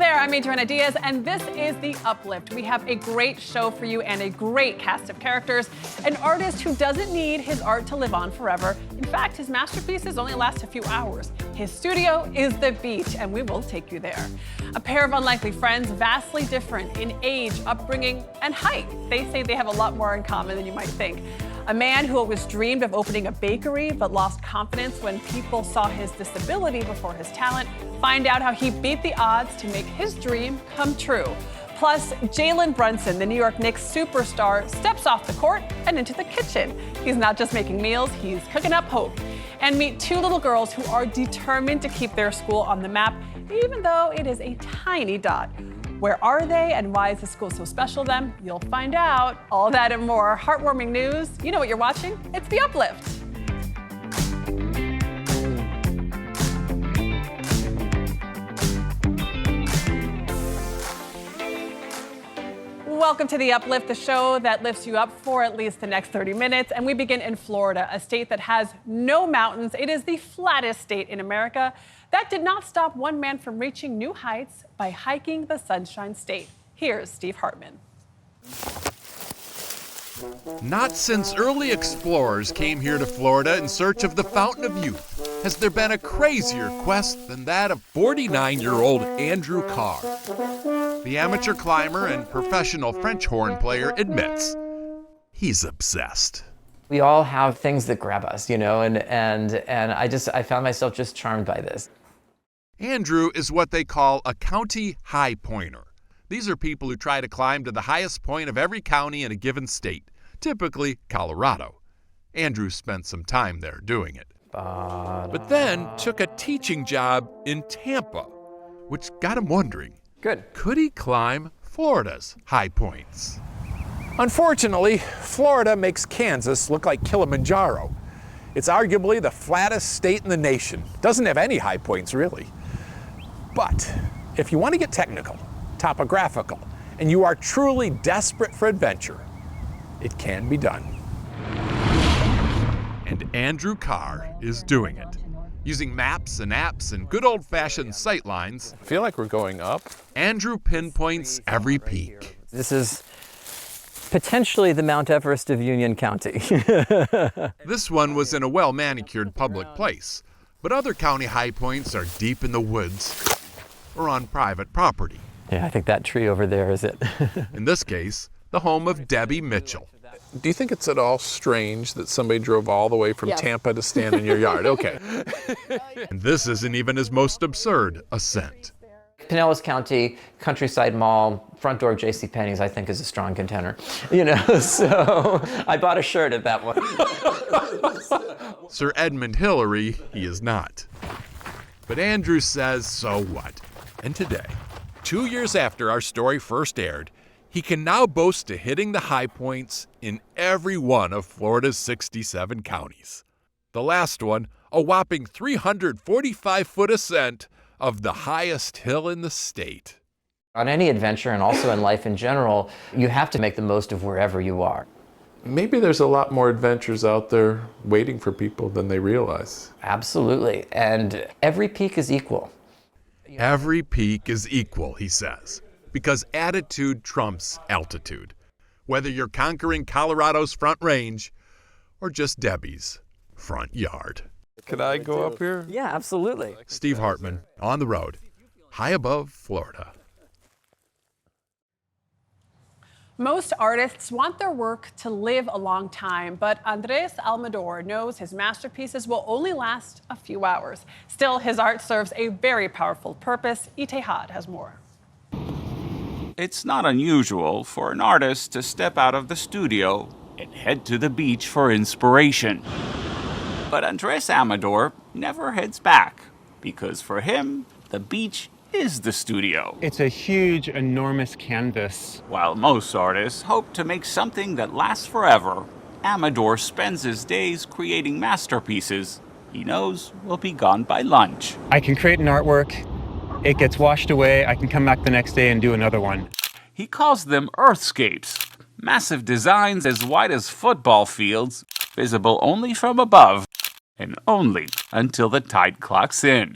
there, I'm Adriana Diaz, and this is The Uplift. We have a great show for you and a great cast of characters. An artist who doesn't need his art to live on forever. In fact, his masterpieces only last a few hours. His studio is the beach, and we will take you there. A pair of unlikely friends, vastly different in age, upbringing, and height. They say they have a lot more in common than you might think. A man who always dreamed of opening a bakery but lost confidence when people saw his disability before his talent. Find out how he beat the odds to make his dream come true. Plus, Jalen Brunson, the New York Knicks superstar, steps off the court and into the kitchen. He's not just making meals, he's cooking up hope. And meet two little girls who are determined to keep their school on the map, even though it is a tiny dot. Where are they and why is the school so special to them? You'll find out. All that and more. Heartwarming news. You know what you're watching? It's The Uplift. Welcome to The Uplift, the show that lifts you up for at least the next 30 minutes. And we begin in Florida, a state that has no mountains. It is the flattest state in America. That did not stop one man from reaching new heights by hiking the Sunshine State. Here's Steve Hartman. Not since early explorers came here to Florida in search of the Fountain of Youth has there been a crazier quest than that of 49-year-old Andrew Carr. The amateur climber and professional French horn player admits he's obsessed. We all have things that grab us, you know, and I found myself just charmed by this. Andrew is what they call a county high pointer. These are people who try to climb to the highest point of every county in a given state, typically Colorado. Andrew spent some time there doing it. But then took a teaching job in Tampa, which got him wondering, could he climb Florida's high points? Unfortunately, Florida makes Kansas look like Kilimanjaro. It's arguably the flattest state in the nation. Doesn't have any high points, really. But if you want to get technical, topographical, and you are truly desperate for adventure, it can be done. And Andrew Carr is doing it. Using maps and apps and good old-fashioned sightlines, I feel like we're going up. Andrew pinpoints every peak. This is potentially the Mount Everest of Union County. This one was in a well-manicured public place, but other county high points are deep in the woods or on private property. Yeah, I think that tree over there is it. In this case, the home of Debbie Mitchell. Do you think it's at all strange that somebody drove all the way from Tampa to stand in your yard? Okay. And this isn't even his most absurd ascent. Pinellas County, Countryside Mall, front door of JCPenney's, I think, is a strong contender. You know, so I bought a shirt at that one. Sir Edmund Hillary, he is not. But Andrew says, so what? And today, 2 years after our story first aired, he can now boast to hitting the high points in every one of Florida's 67 counties. The last one, a whopping 345-foot ascent of the highest hill in the state. On any adventure, and also in life in general, you have to make the most of wherever you are. Maybe there's a lot more adventures out there waiting for people than they realize. Absolutely, and every peak is equal. Every peak is equal, he says, because attitude trumps altitude. Whether you're conquering Colorado's Front Range or just Debbie's front yard. Could I go up here? Yeah, absolutely. Steve Hartman, on the road, high above Florida. Most artists want their work to live a long time, but Andres Almodovar knows his masterpieces will only last a few hours. Still, his art serves a very powerful purpose. Itehad has more. It's not unusual for an artist to step out of the studio and head to the beach for inspiration. But Andres Almodovar never heads back, because for him, the beach is the studio. It's a huge, enormous canvas. While most artists hope to make something that lasts forever, Almodovar spends his days creating masterpieces he knows will be gone by lunch. I can create an artwork, it gets washed away, I can come back the next day and do another one. He calls them earthscapes, massive designs as wide as football fields, visible only from above, and only until the tide clocks in.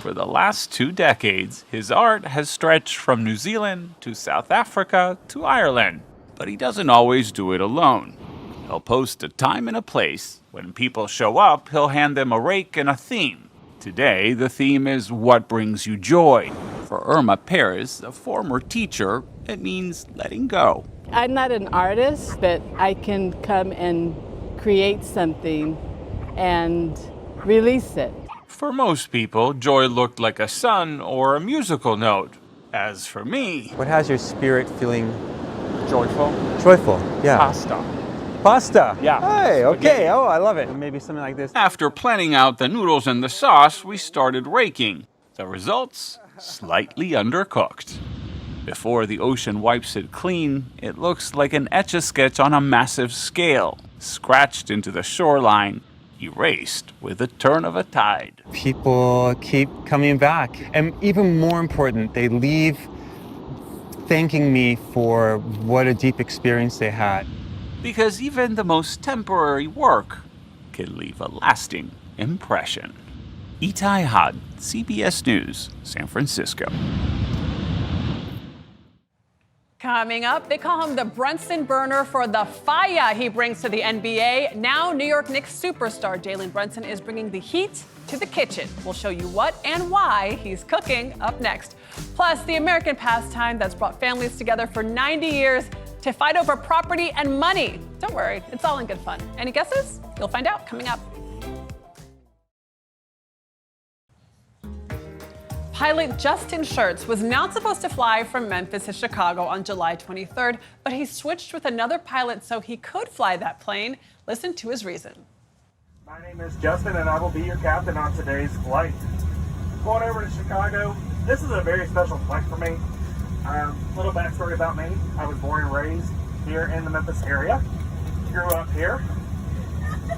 For the last 2 decades, his art has stretched from New Zealand to South Africa to Ireland. But he doesn't always do it alone. He'll post a time and a place. When people show up, he'll hand them a rake and a theme. Today, the theme is What Brings You Joy? For Irma Perez, a former teacher, it means letting go. I'm not an artist, but I can come and create something and release it. For most people, joy looked like a sun or a musical note. As for me, What has your spirit feeling Joyful. joyful? Yeah. Pasta. Pasta. Yeah. Hey, okay. Oh, I love it. Maybe something like this. after planning out the noodles and the sauce, we started raking. The results? Slightly undercooked. Before the ocean wipes it clean, it looks like an Etch-a-Sketch on a massive scale, scratched into the shoreline, erased with the turn of a tide. People keep coming back. And even more important, they leave thanking me for what a deep experience they had. Because even the most temporary work can leave a lasting impression. Itai Had, CBS News, San Francisco. Coming up, they call him the Brunson burner for the fire he brings to the NBA. Now, New York Knicks superstar Jalen Brunson is bringing the heat to the kitchen. We'll show you what and why he's cooking up next. Plus, the American pastime that's brought families together for 90 years to fight over property and money. Don't worry, it's all in good fun. Any guesses? You'll find out coming up. Pilot Justin Schertz was not supposed to fly from Memphis to Chicago on July 23rd, but he switched with another pilot so he could fly that plane. Listen to his reason. My name is Justin, and I will be your captain on today's flight. Going over to Chicago, this is a very special flight for me. Little backstory about me. I was born and raised here in the Memphis area. Grew up here.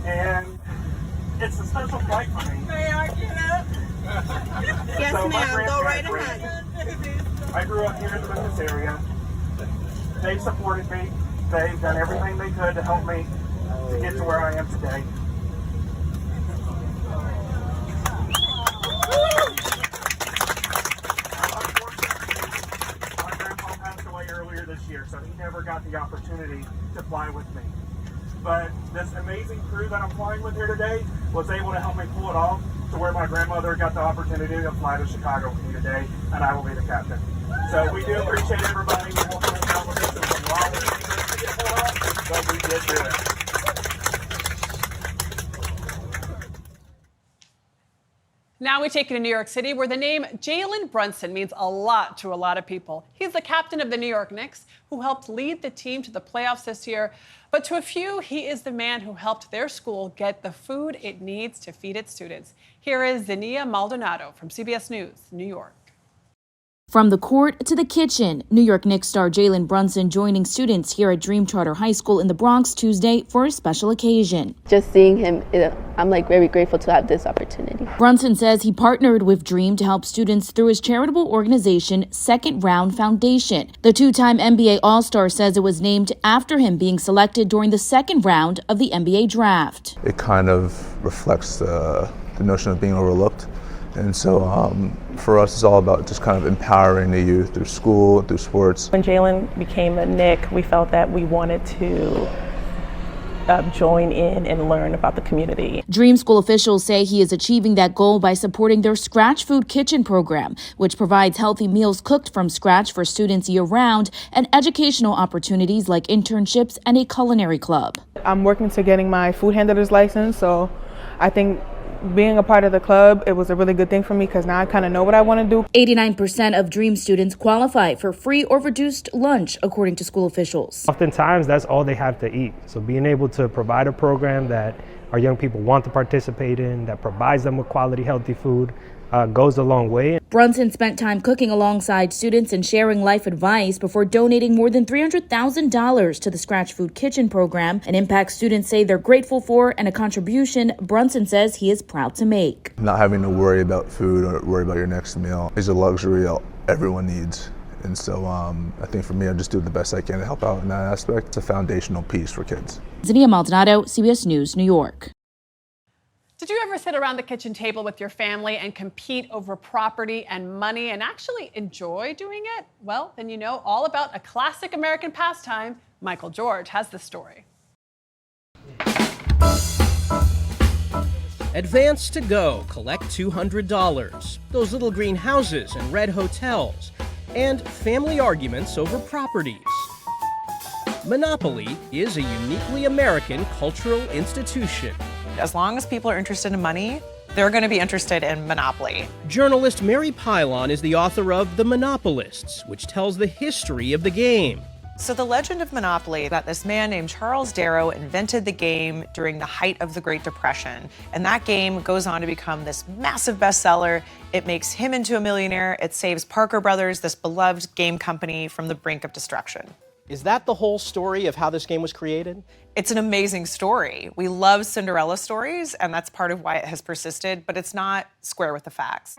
And it's a special flight for me. May I get up? Yes, So my ma'am. Go right grandparents ahead. I grew up here in the Memphis area. They supported me. They've done everything they could to help me to get to where I am today. Unfortunately, my grandpa passed away earlier this year, so he never got the opportunity to fly with me. But this amazing crew that I'm flying with here today was able to help me pull it off to where my grandmother got the opportunity to fly to Chicago with me today, and I will be the captain. So we do appreciate everybody who wants to help out with this. It was a lot of things to get pulled off, but we did do it. Now we take you to New York City, where the name Jalen Brunson means a lot to a lot of people. He's the captain of the New York Knicks, who helped lead the team to the playoffs this year. But to a few, he is the man who helped their school get the food it needs to feed its students. Here is Zinnia Maldonado from CBS News, New York. From the court to the kitchen, New York Knicks star Jalen Brunson joining students here at Dream Charter High School in the Bronx Tuesday for a special occasion. Just seeing him, I'm very grateful to have this opportunity. Brunson says he partnered with Dream to help students through his charitable organization, Second Round Foundation. The two-time NBA All-Star says it was named after him being selected during the second round of the NBA draft. It kind of reflects the notion of being overlooked. And so for us, it's all about just kind of empowering the youth through school, through sports. When Jalen became a Knick, we felt that we wanted to join in and learn about the community. Dream School officials say he is achieving that goal by supporting their Scratch Food Kitchen program, which provides healthy meals cooked from scratch for students year-round and educational opportunities like internships and a culinary club. I'm working to getting my food handler's license, so I think being a part of the club, it was a really good thing for me because now I kind of know what I want to do. 89% of Dream students qualify for free or reduced lunch, according to school officials. Oftentimes, that's all they have to eat. So being able to provide a program that our young people want to participate in, that provides them with quality, healthy food, goes a long way. Brunson spent time cooking alongside students and sharing life advice before donating more than $300,000 to the Scratch Food Kitchen program, an impact students say they're grateful for and a contribution Brunson says he is proud to make. Not having to worry about food or worry about your next meal is a luxury everyone needs. And so I think for me, I just do the best I can to help out in that aspect. It's a foundational piece for kids. Zinnia Maldonado, CBS News, New York. Did you ever sit around the kitchen table with your family and compete over property and money and actually enjoy doing it? Well, then you know all about a classic American pastime. Michael George has the story. Advance to go, collect $200. Those little green houses and red hotels. And family arguments over properties. Monopoly is a uniquely American cultural institution. As long as people are interested in money, they're going to be interested in Monopoly. Journalist Mary Pylon is the author of The Monopolists, which tells the history of the game. So the legend of Monopoly, that this man named Charles Darrow invented the game during the height of the Great Depression. And that game goes on to become this massive bestseller. It makes him into a millionaire. It saves Parker Brothers, this beloved game company, from the brink of destruction. Is that the whole story of how this game was created? It's an amazing story. We love Cinderella stories, and that's part of why it has persisted, but it's not square with the facts.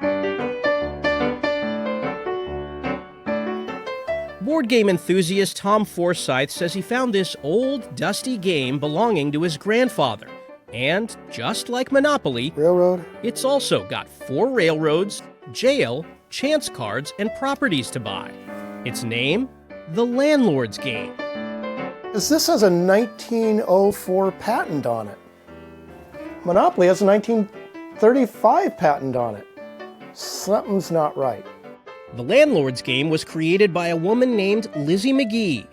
Board game enthusiast Tom Forsyth says he found this old, dusty game belonging to his grandfather. And just like Monopoly, Railroad, it's also got 4 railroads, jail, chance cards, and properties to buy. Its name? The Landlord's Game. This has a 1904 patent on it. Monopoly has a 1935 patent on it. Something's not right. The Landlord's Game was created by a woman named Lizzie McGee.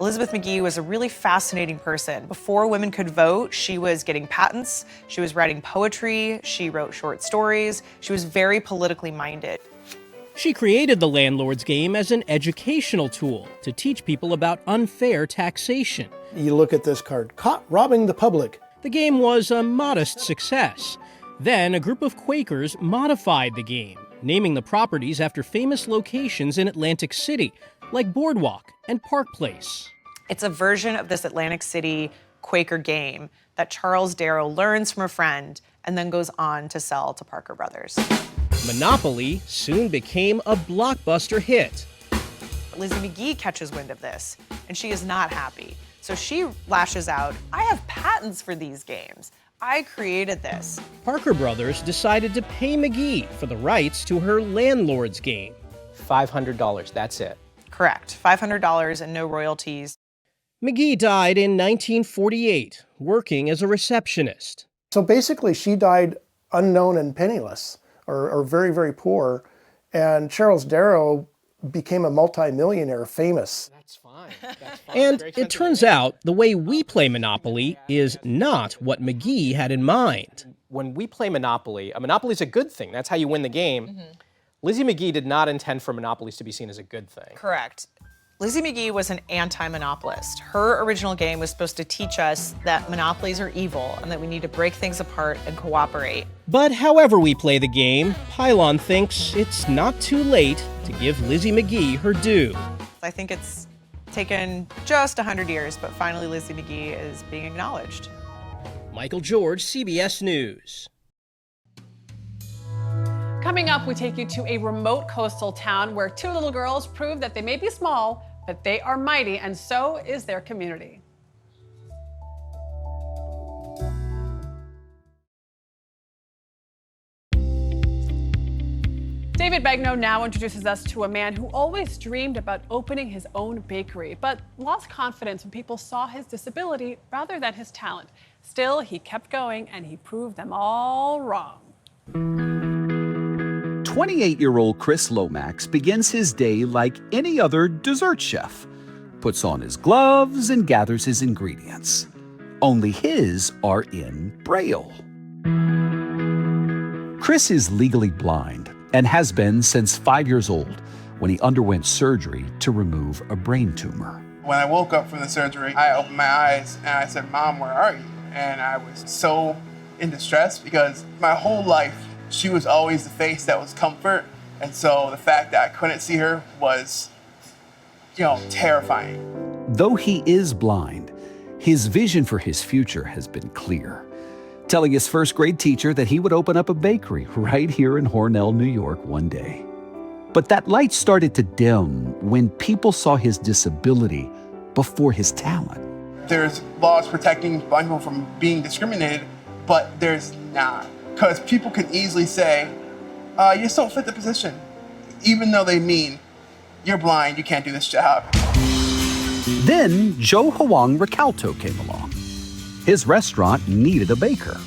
Elizabeth McGee was a really fascinating person. Before women could vote, she was getting patents, she was writing poetry, she wrote short stories, she was very politically minded. She created the Landlord's Game as an educational tool to teach people about unfair taxation. You look at this card, caught robbing the public. The game was a modest success. Then a group of Quakers modified the game, naming the properties after famous locations in Atlantic City, like Boardwalk and Park Place. It's a version of this Atlantic City Quaker game that Charles Darrow learns from a friend and then goes on to sell to Parker Brothers. Monopoly soon became a blockbuster hit. Lizzie McGee catches wind of this, and she is not happy. So she lashes out, "I have patents for these games. I created this." Parker Brothers decided to pay McGee for the rights to her Landlord's Game. $500, that's it. Correct, $500 and no royalties. McGee died in 1948, working as a receptionist. So basically, she died unknown and penniless, or very, very poor. And Charles Darrow became a multimillionaire, famous. That's fine. And it turns out the way we play Monopoly is not what McGee had in mind. When we play Monopoly, a Monopoly is a good thing. That's how you win the game. Mm-hmm. Lizzie McGee did not intend for monopolies to be seen as a good thing. Correct. Lizzie McGee was an anti-monopolist. Her original game was supposed to teach us that monopolies are evil and that we need to break things apart and cooperate. But however we play the game, Pylon thinks it's not too late to give Lizzie McGee her due. I think it's taken just 100 years, but finally Lizzie McGee is being acknowledged. Michael George, CBS News. Coming up, we take you to a remote coastal town where 2 little girls prove that they may be small, but they are mighty, and so is their community. David Begnaud now introduces us to a man who always dreamed about opening his own bakery, but lost confidence when people saw his disability rather than his talent. Still, he kept going, and he proved them all wrong. 28-year-old Chris Lomax begins his day like any other dessert chef. Puts on his gloves and gathers his ingredients. Only his are in Braille. Chris is legally blind and has been since 5 years old when he underwent surgery to remove a brain tumor. When I woke up from the surgery, I opened my eyes and I said, "Mom, where are you?" And I was so in distress because my whole life, she was always the face that was comfort. And so the fact that I couldn't see her was, terrifying. Though he is blind, his vision for his future has been clear, telling his first grade teacher that he would open up a bakery right here in Hornell, New York one day. But that light started to dim when people saw his disability before his talent. There's laws protecting blind people from being discriminated, but there's not. Because people can easily say, you just don't fit the position, even though they mean, you're blind, you can't do this job. Then Joe Huang Recalto came along. His restaurant needed a baker,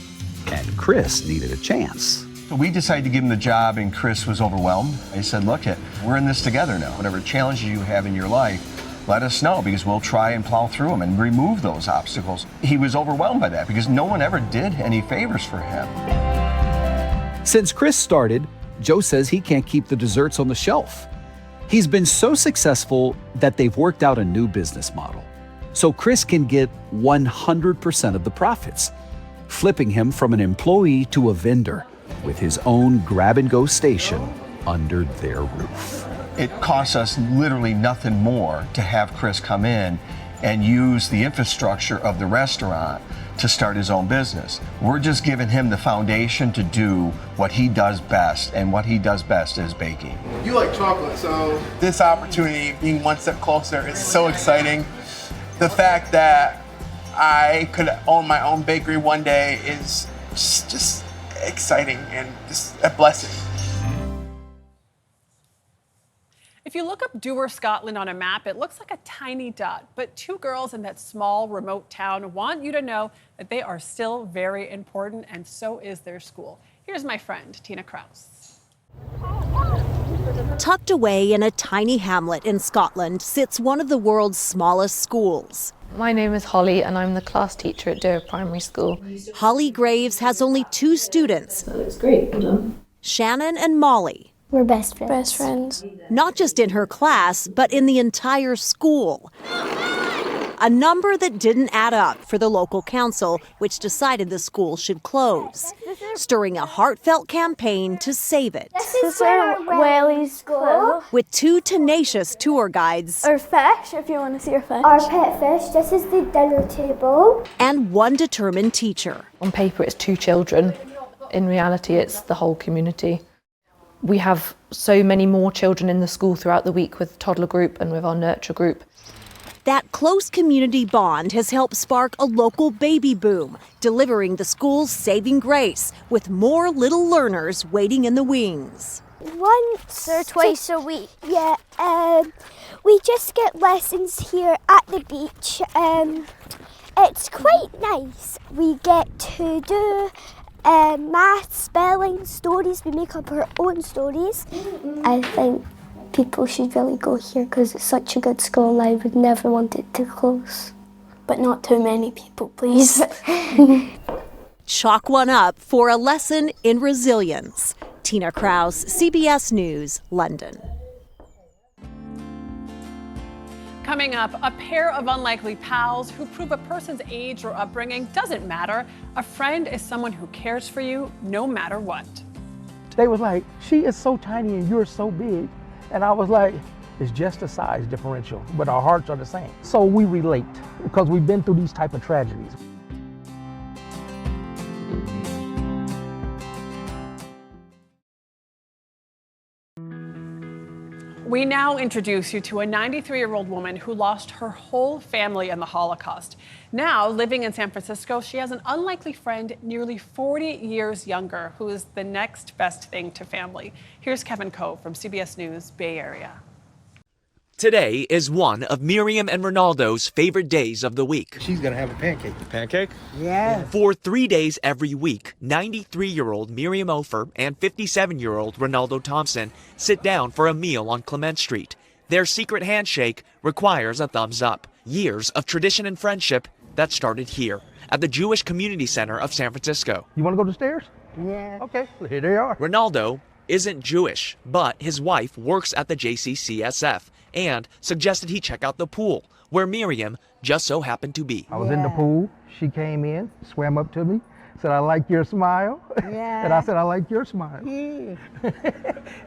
and Chris needed a chance. So we decided to give him the job, and Chris was overwhelmed. I said, look, we're in this together now. Whatever challenges you have in your life, let us know, because we'll try and plow through them and remove those obstacles. He was overwhelmed by that because no one ever did any favors for him. Since Chris started, Joe says he can't keep the desserts on the shelf. He's been so successful that they've worked out a new business model. So Chris can get 100% of the profits, flipping him from an employee to a vendor with his own grab-and-go station under their roof. It costs us literally nothing more to have Chris come in and use the infrastructure of the restaurant to start his own business. We're just giving him the foundation to do what he does best, and what he does best is baking. You like chocolate, so this opportunity, being one step closer, is so exciting. The fact that I could own my own bakery one day is just exciting and just a blessing. If you look up Dewar, Scotland on a map, it looks like a tiny dot. But two girls in that small, remote town want you to know that they are still very important, and so is their school. Here's my friend, Tina Kraus. Tucked away in a tiny hamlet in Scotland sits one of the world's smallest schools. My name is Holly and I'm the class teacher at Dewar Primary School. Holly Graves has only 2 students. That looks great, well done. Shannon and Molly. We're best friends. Best friends. Not just in her class, but in the entire school. A number that didn't add up for the local council, which decided the school should close, stirring a heartfelt campaign to save it. This is where Wellies go. With 2 tenacious tour guides. Our fish, if you want to see our fish. Our pet fish. This is the dinner table. And 1 determined teacher. On paper, it's 2 children. In reality, it's the whole community. We have so many more children in the school throughout the week with toddler group and with our nurture group. That close community bond has helped spark a local baby boom, delivering the school's saving grace, with more little learners waiting in the wings. Once or twice a week. Yeah, we just get lessons here at the beach. It's quite nice. We get to do math, spelling, stories. We make up our own stories. I think people should really go here because it's such a good school and I would never want it to close. But not too many people, please. Chalk one up for a lesson in resilience. Tina Kraus, CBS News, London. Coming up, a pair of unlikely pals who prove a person's age or upbringing doesn't matter. A friend is someone who cares for you no matter what. They was like, she is so tiny and you're so big. And I was like, it's just a size differential, but our hearts are the same. So we relate because we've been through these type of tragedies. We now introduce you to a 93-year-old woman who lost her whole family in the Holocaust. Now, living in San Francisco, she has an unlikely friend nearly 40 years younger who is the next best thing to family. Here's Kevin Coe from CBS News, Bay Area. Today is one of Miriam and Ronaldo's favorite days of the week. She's gonna have a pancake. Pancake? Yeah. For 3 days every week, 93-year-old Miriam Ofer and 57-year-old Ronaldo Thompson sit down for a meal on Clement Street. Their secret handshake requires a thumbs up. Years of tradition and friendship that started here at the Jewish Community Center of San Francisco. You wanna go to the stairs? Yeah. Okay, here they are. Ronaldo isn't Jewish, but his wife works at the JCCSF and suggested he check out the pool, where Miriam just so happened to be. I was in the pool. She came in, swam up to me, said, I like your smile. Yeah. And I said, I like your smile. Yeah.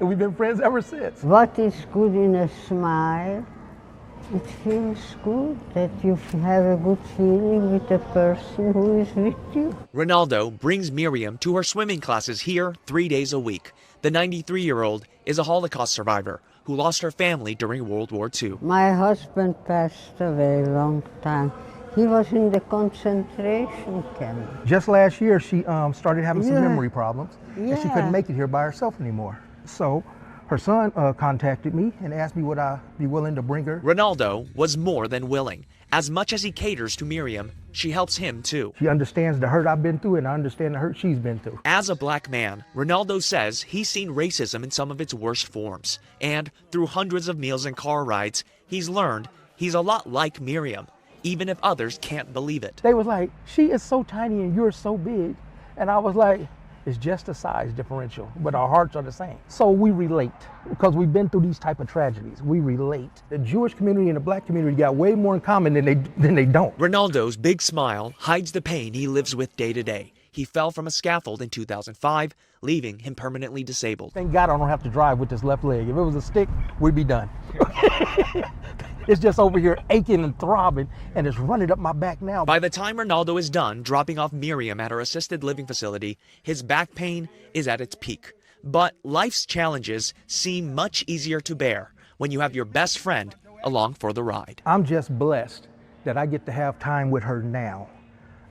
And we've been friends ever since. What is good in a smile? It feels good that you have a good feeling with the person who is with you. Ronaldo brings Miriam to her swimming classes here 3 days a week. The 93-year-old is a Holocaust survivor who lost her family during World War II. My husband passed away a long time. He was in the concentration camp. Just last year, she started having some Yeah. memory problems, and she couldn't make it here by herself anymore. So her son contacted me and asked me would I be willing to bring her. Ronaldo was more than willing. As much as he caters to Miriam, she helps him too. She understands the hurt I've been through, and I understand the hurt she's been through. As a black man, Ronaldo says he's seen racism in some of its worst forms. And through hundreds of meals and car rides, he's learned he's a lot like Miriam, even if others can't believe it. They was like, she is so tiny and you're so big. And I was like, it's just a size differential, but our hearts are the same. So we relate, because we've been through these type of tragedies. We relate. The Jewish community and the black community got way more in common than they don't. Ronaldo's big smile hides the pain he lives with day to day. He fell from a scaffold in 2005, leaving him permanently disabled. Thank God I don't have to drive with this left leg. If it was a stick, we'd be done. It's just over here aching and throbbing, and it's running up my back now. By the time Ronaldo is done dropping off Miriam at her assisted living facility, his back pain is at its peak. But life's challenges seem much easier to bear when you have your best friend along for the ride. I'm just blessed that I get to have time with her now.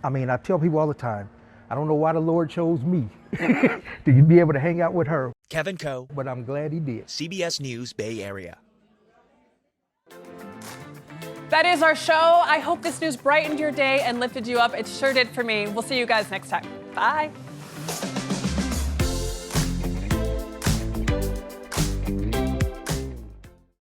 I mean, I tell people all the time, I don't know why the Lord chose me to be able to hang out with her. Kevin Coe, but I'm glad he did. CBS News, Bay Area. That is our show. I hope this news brightened your day and lifted you up. It sure did for me. We'll see you guys next time. Bye.